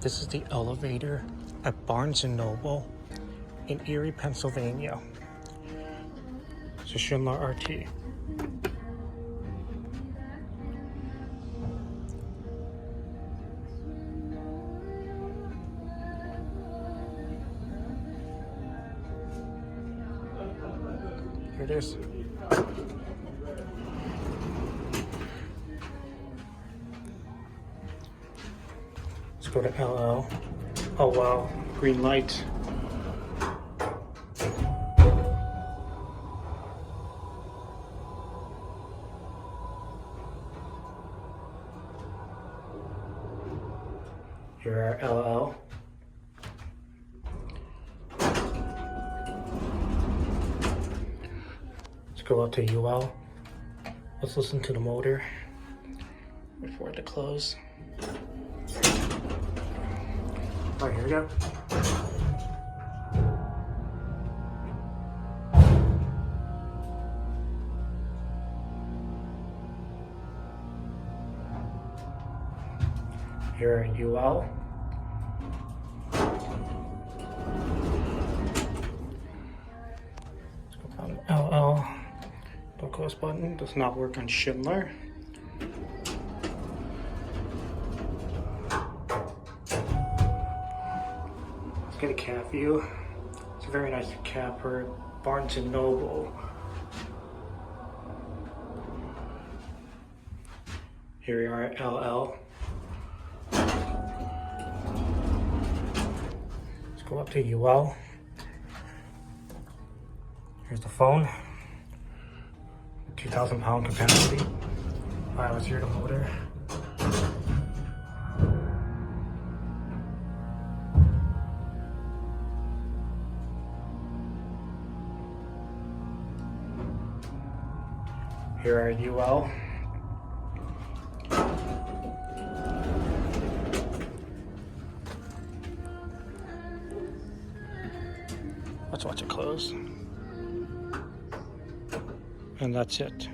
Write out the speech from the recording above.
This is the elevator at Barnes & Noble in Erie, Pennsylvania. It's a Schindler RT. Here it is. Let's go to LL. Oh wow, green light. Here are LL. Let's go up to UL. Let's listen to the motor before it to close. All right, here we go. Here are UL. Let's go down to LL. The close button does not work on Schindler. Let's get a cab view. It's a very nice cab for Barnes & Noble. Here we are at LL. Let's go up to UL. Here's the phone. 2,000 pound capacity. Alright, let's hear the motor. Here are UL. Let's watch it close. And that's it.